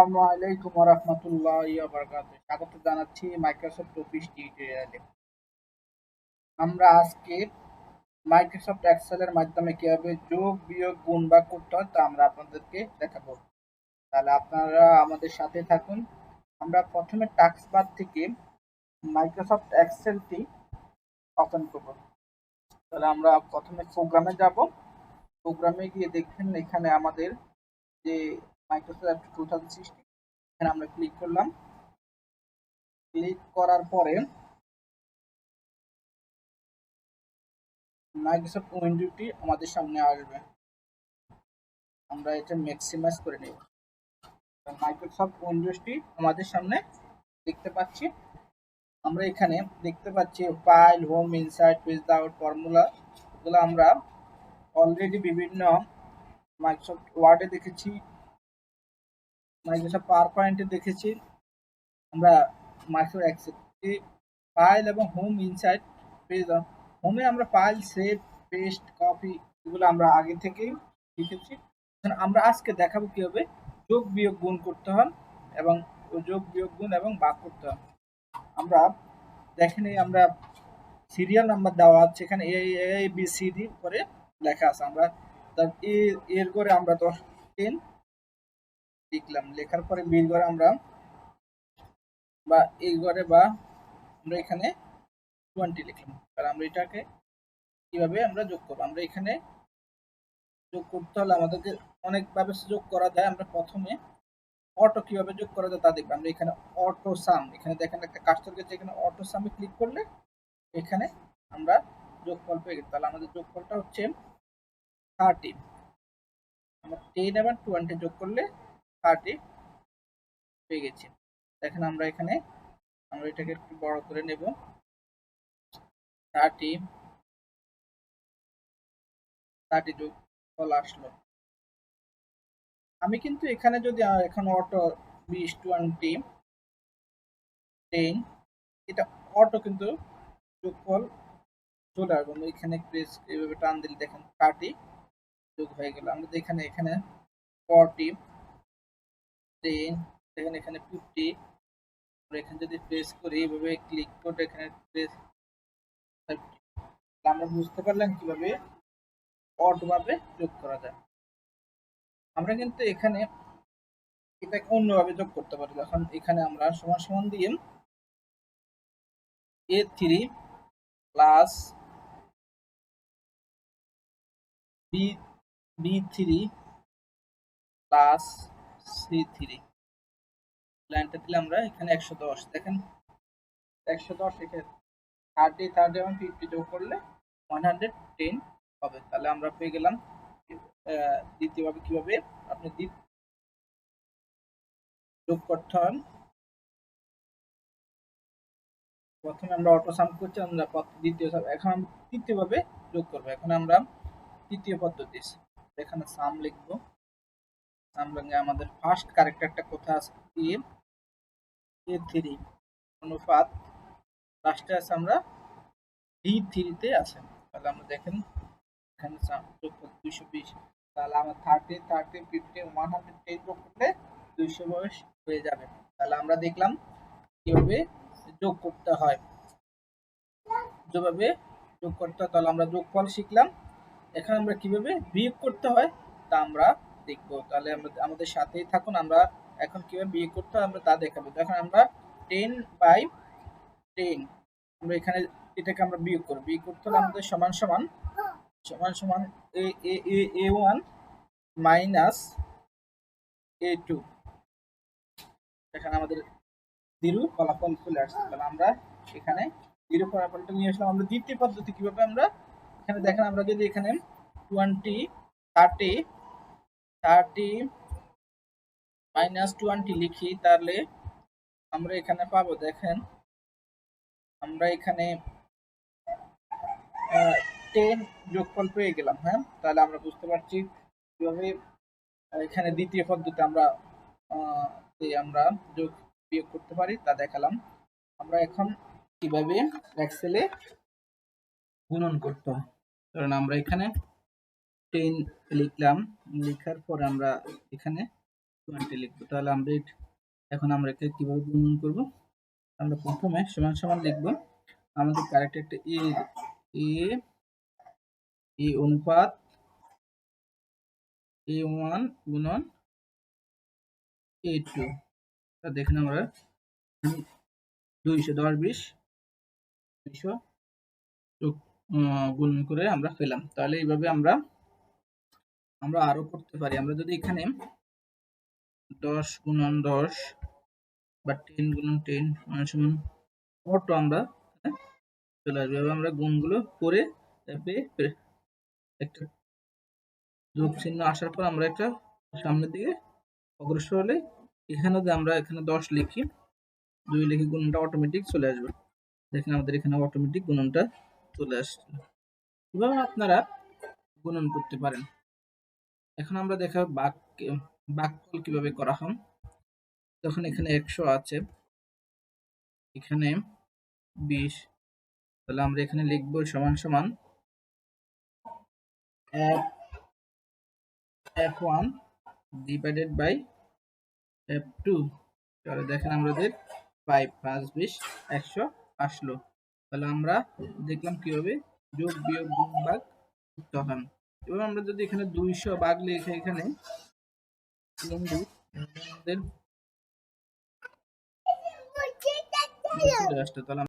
আসসালামু আলাইকুম ওয়া রাহমাতুল্লাহি ওয়া বারাকাতুহু। স্বাগত জানাচ্ছি মাইক্রোসফট অফিস টিউটোরিয়ালে। আমরা আজকে মাইক্রোসফট এক্সেল এর মাধ্যমে কিভাবে যোগ, বিয়োগ, গুণ, ভাগ করতে হয় তা আমরা আপনাদেরকে দেখাবো। তাহলে আপনারা আমাদের সাথে থাকুন। আমরা প্রথমে টাস্ক বার থেকে মাইক্রোসফট এক্সেলটি ওপেন করব। তাহলে আমরা প্রথমে প্রোগ্রামে যাব। প্রোগ্রামে গিয়ে দেখবেন এখানে আমাদের যে মাইক্রোসফট 2016 এখানে আমরা ক্লিক করলাম। ক্লিক করার পরে মাইক্রোসফট উইন্ডোটি আমাদের সামনে আসবে। আমরা এটা ম্যাক্সিমাইজ করে নেব। মাইক্রোসফট উইন্ডোজটি আমাদের সামনে দেখতে পাচ্ছি। আমরা এখানে দেখতে পাচ্ছি file, home, insight, page out, formula, এগুলো আমরা অলরেডি বিভিন্ন মাইক্রোসফট ওয়ার্ডে দেখেছি, মাইক্রোসফট পাওয়ার পয়েন্টে দেখেছি। আমরা মাইক্রোসফট এক্সেল ফাইল এবং হোম, ইনসাইট, পেজ আউট। হোমে আমরা ফাইল, সেভ, পেস্ট, কপি এগুলো আমরা আগে থেকেই শিখেছি। আমরা আজকে দেখাবো কিভাবে যোগ, বিয়োগ, গুণ করতে হয় এবং যোগ, বিয়োগ, গুণ এবং ভাগ করতে হয়। আমরা দেখেন আমরা সিরিয়াল নাম্বার দেওয়া আছে, এখানে এ বি সি ডি করে লেখা আছে। আমরা এর করে আমরা 10 লিখলাম, লেখার পরে বির করে আমরা বা এই ঘরে বা আমরা এখানে 20 লিখলাম। আর আমরা এটাকে কিভাবে আমরা যোগ করব, আমরা এখানে যোগ করতে হলে আমাদেরকে অনেকভাবে যোগ করা যায়। আমরা প্রথমে অটো কিভাবে যোগ করা যায় তা দেখব। আমরা এখানে অটো সাম, এখানে দেখেন একটা কার্সর গেছে, এখানে অটো সামে ক্লিক করলে এখানে আমরা যোগফল পেয়ে গেছি। তাহলে আমাদের যোগফলটা হচ্ছে 30। আমরা 10 এবং 20 যোগ করলে 30 পেয়ে গেছি। দেখেন আমরা এখানে আমরা এটাকে একটু বড় করে নেব। 30 যোগফল আসলো। আমি কিন্তু এখানে যদি এখন অটো 20, 20, 10 এটা অটো কিন্তু যোগফল চলে আসবে। এখানে প্রেস এইভাবে টান দিলে দেখেন 30 যোগ হয়ে গেল। আমরা এখানে 40, 10 দেখেন এখানে 50। আমরা এখানে যদি প্রেস করি এইভাবে ক্লিক করে এখানে প্রেস 30, আমরা বুঝতে পারলাম কিভাবে অড ভাবে যোগ করা যায়। আমরা কিন্তু এখানে এটাকে অন্যভাবে যোগ করতে পারি। যখন এখানে আমরা সমান সমান দিয়ে A3 plus B3 plus C3 লাইনটা দিলে আমরা এখানে 110 দেখেন 110 এখানে 30, 30 এবং 50 যোগ করলে 110 হবে। তাহলে আমরা পেয়ে গেলাম। দ্বিতীয়ভাবে কিভাবে আপনি যোগ করতে হয়, প্রথমে আমরা অটো সাম করছি, আমরা দ্বিতীয় এখন তৃতীয়ভাবে যোগ করব। এখন আমরা তৃতীয় পদ্ধতি এখানে সাম লিখবো। সাম লিখে আমাদের ফার্স্ট ক্যারেক্টারটা কোথায় আছে, A3 অনুপাত লাস্টে আছে আমরা D3 তে আছে। তাহলে আমরা দেখেন এখানে যোগফল 220। তাহলে আমরা 30, 30, 50, 110 যোগ করলে 220 হয়ে যাবে। তাহলে আমরা দেখলাম কিভাবে যোগ করতে হয়, যেভাবে যোগ করতে হয়। তাহলে আমরা যোগফল শিখলাম। এখন আমরা কিভাবে বিয়োগ করতে হয় তা আমরা দেখবো। তাহলে আমরা আমাদের সাথেই থাকুন। আমরা এখন কিভাবে বিয়োগ করতে হয় আমরা তা দেখাবো। দেখেন আমরা 10/10 আমরা এখানে এটাকে আমরা বিয়োগ করব। বিয়োগ করতে হলে আমাদের সমান সমান A1 মাইনাস A2। এখানে আমাদের 0 ফলাফল চলে আসছে। তাহলে আমরা এখানে 0 ফলাফলটা নিয়ে আসলাম। আমরা দ্বিতীয় পদ্ধতি কিভাবে আমরা এখানে দেখেন আমরা যদি এখানে 20, 30 মাইনাস 20 লিখি তাহলে আমরা এখানে পাবো। দেখেন আমরা এখানে 10 যোগফল পেয়ে গেলাম। হ্যাঁ, তাহলে আমরা বুঝতে পারছি কিভাবে এখানে দ্বিতীয় পদ্ধতি আমরা আমরা যোগ বিয়োগ করতে পারি তা দেখালাম। আমরা এখন কিভাবে এক্সেলে গুণন করতে হয়। কারণ আমরা এখানে 10 লিখলাম, লেখার পর আমরা এখানে 20 লিখবো। তাহলে আমরা এখন আমরা একে কিভাবে গুণন করব? আমরা প্রথমে সমান সমান লিখব আমাদের কারেক্ট একটা এ অনুপাত A1 গুণন A2। দেখেন আমরা 200 10 20 200 গুণন করে আমরা পেলাম। তাহলে এইভাবে আমরা আরো করতে পারি। আমরা যদি এখানে 10 গুণন 10 বা 10 গুণন 10 সমান অটো আমরা চলে আসবে। এভাবে আমরা গুণগুলো করে একটা যোগ চিহ্ন আসার পর আমরা একটা সামনের দিকে অগ্রসর হলে এখানে যদি আমরা এখানে 10 লিখি 2 লিখি গুণনটা অটোমেটিক চলে আসবে। দেখেন আমাদের এখানে অটোমেটিক গুণনটা চলে আসছে। এভাবে আপনারা গুণন করতে পারেন। এখন আমরা দেখাবো ভাগফল কিভাবে করা হয়। যখন এখানে 100 আছে, এখানে 20, তাহলে আমরা এখানে লিখব সমান সমান f1 ডিভাইডেড বাই f2। তাহলে দেখেন আমাদের 5 5 20 100 আসলো। তাহলে আমরা দেখলাম কিভাবে যোগ বিয়োগ গুণ ভাগ করতে হয়। এবার আমরা যদি এখানে 200 ভাগ লিখে এখানে আমাদের তাহলে